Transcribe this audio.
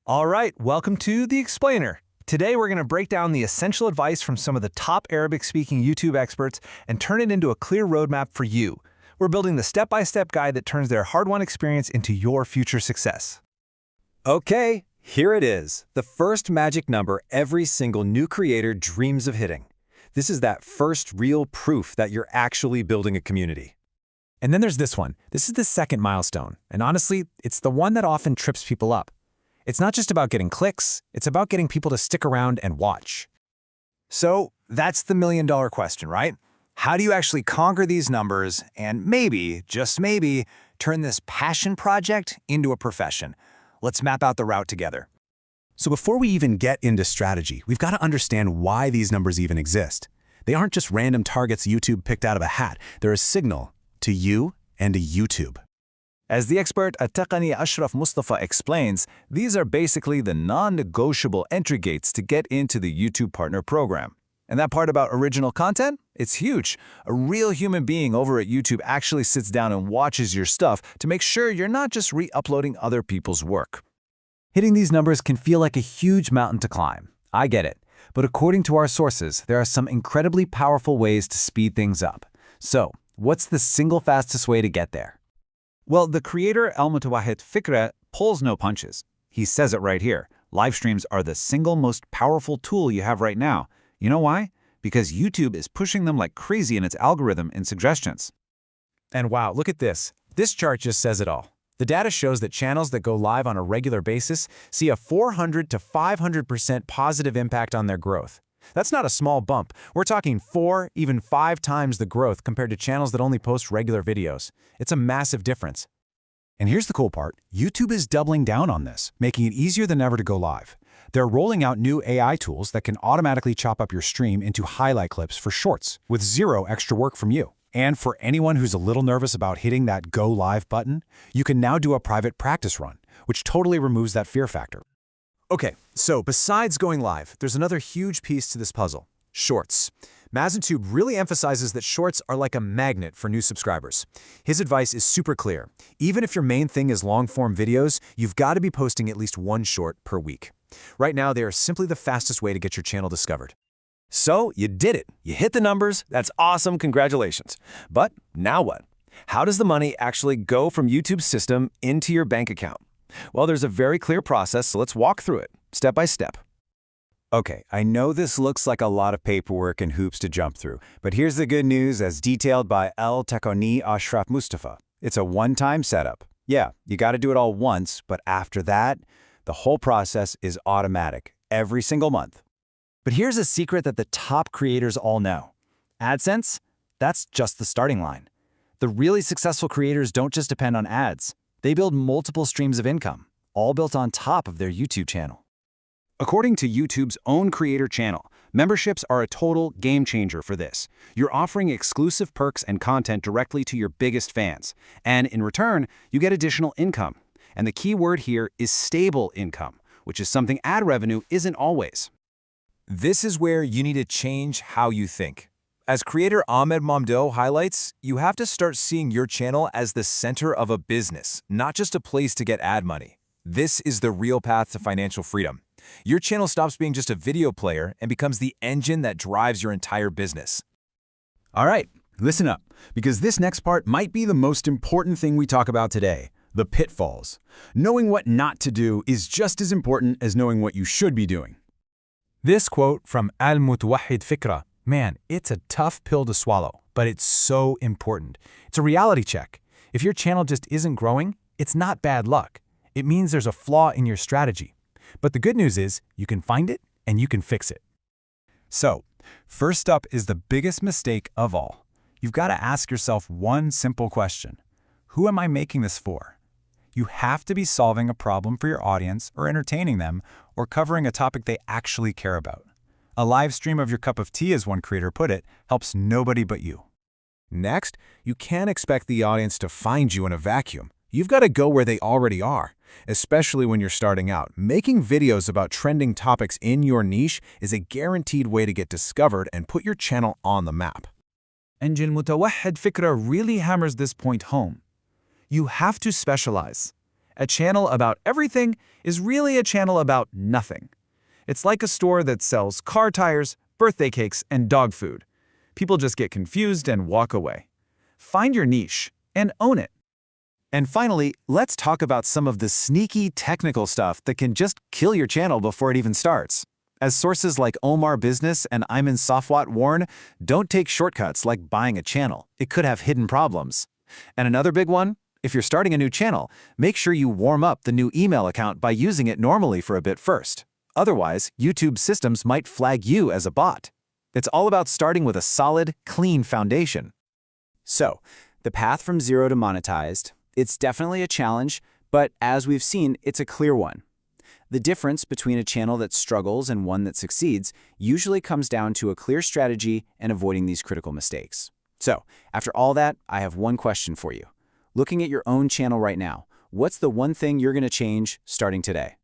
All right, welcome to The Explainer. Today we're going to break down the essential advice from some of the top Arabic-speaking YouTube experts and turn it into a clear roadmap for you. We're building the step-by-step guide that turns their hard-won experience into your future success. Okay, here it is, the first magic number every single new creator dreams of hitting. This is that first real proof that you're actually building a community. And then there's this one. This is the second milestone, and honestly, it's the one that often trips people up. It's not just about getting clicks, it's about getting people to stick around and watch. So that's the million-dollar question, right? How do you actually conquer these numbers and maybe, just maybe, turn this passion project into a profession? Let's map out the route together. So before we even get into strategy, we've got to understand why these numbers even exist. They aren't just random targets YouTube picked out of a hat. They're a signal to you and to YouTube. As the expert At-Taqani Ashraf Mustafa explains, these are basically the non-negotiable entry gates to get into the YouTube Partner Program. And that part about original content? It's huge. A real human being over at YouTube actually sits down and watches your stuff to make sure you're not just re-uploading other people's work. Hitting these numbers can feel like a huge mountain to climb. I get it. But according to our sources, there are some incredibly powerful ways to speed things up. So, what's the single fastest way to get there? Well, the creator Al-Mutawahid Fikra pulls no punches. He says it right here. Live streams are the single most powerful tool you have right now. You know why? Because YouTube is pushing them like crazy in its algorithm and suggestions. And wow, look at this. This chart just says it all. The data shows that channels that go live on a regular basis see a 400 to 500% positive impact on their growth. That's not a small bump. We're talking 4, even 5 times the growth compared to channels that only post regular videos. It's a massive difference. And here's the cool part. YouTube is doubling down on this, making it easier than ever to go live. They're rolling out new AI tools that can automatically chop up your stream into highlight clips for shorts with zero extra work from you. And for anyone who's a little nervous about hitting that Go Live button, you can now do a private practice run, which totally removes that fear factor. Okay, so besides going live, there's another huge piece to this puzzle: Shorts. MazinTube really emphasizes that Shorts are like a magnet for new subscribers. His advice is super clear. Even if your main thing is long-form videos, you've got to be posting at least one short per week. Right now, they are simply the fastest way to get your channel discovered. So, you did it. You hit the numbers. That's awesome. Congratulations. But now what? How does the money actually go from YouTube's system into your bank account? Well, there's a very clear process, so let's walk through it, step by step. Okay, I know this looks like a lot of paperwork and hoops to jump through, but here's the good news as detailed by Al-Taqani Ashraf Mustafa. It's a one-time setup. Yeah, you got to do it all once, but after that, the whole process is automatic, every single month. But here's a secret that the top creators all know. AdSense? That's just the starting line. The really successful creators don't just depend on ads. They build multiple streams of income, all built on top of their YouTube channel. According to YouTube's own creator channel, memberships are a total game changer for this. You're offering exclusive perks and content directly to your biggest fans. And in return, you get additional income. And the key word here is stable income, which is something ad revenue isn't always. This is where you need to change how you think. As creator Ahmed Mamdo highlights, you have to start seeing your channel as the center of a business, not just a place to get ad money. This is the real path to financial freedom. Your channel stops being just a video player and becomes the engine that drives your entire business. All right, listen up, because this next part might be the most important thing we talk about today: the pitfalls. Knowing what not to do is just as important as knowing what you should be doing. This quote from Al-Mutawahid Fikra, man, it's a tough pill to swallow, but it's so important. It's a reality check. If your channel just isn't growing, it's not bad luck. It means there's a flaw in your strategy. But the good news is you can find it and you can fix it. So, first up is the biggest mistake of all. You've got to ask yourself one simple question: who am I making this for? You have to be solving a problem for your audience, or entertaining them, or covering a topic they actually care about. A live stream of your cup of tea, as one creator put it, helps nobody but you. Next, you can't expect the audience to find you in a vacuum. You've got to go where they already are, especially when you're starting out. Making videos about trending topics in your niche is a guaranteed way to get discovered and put your channel on the map. And Al-Mutawahid Fikra really hammers this point home. You have to specialize. A channel about everything is really a channel about nothing. It's like a store that sells car tires, birthday cakes, and dog food. People just get confused and walk away. Find your niche and own it. And finally, let's talk about some of the sneaky technical stuff that can just kill your channel before it even starts. As sources like Omar Business and Ayman Safwat warn, don't take shortcuts like buying a channel. It could have hidden problems. And another big one, if you're starting a new channel, make sure you warm up the new email account by using it normally for a bit first. Otherwise, YouTube systems might flag you as a bot. It's all about starting with a solid, clean foundation. So, the path from zero to monetized, it's definitely a challenge, but as we've seen, it's a clear one. The difference between a channel that struggles and one that succeeds usually comes down to a clear strategy and avoiding these critical mistakes. So, after all that, I have one question for you. Looking at your own channel right now, what's the one thing you're going to change starting today?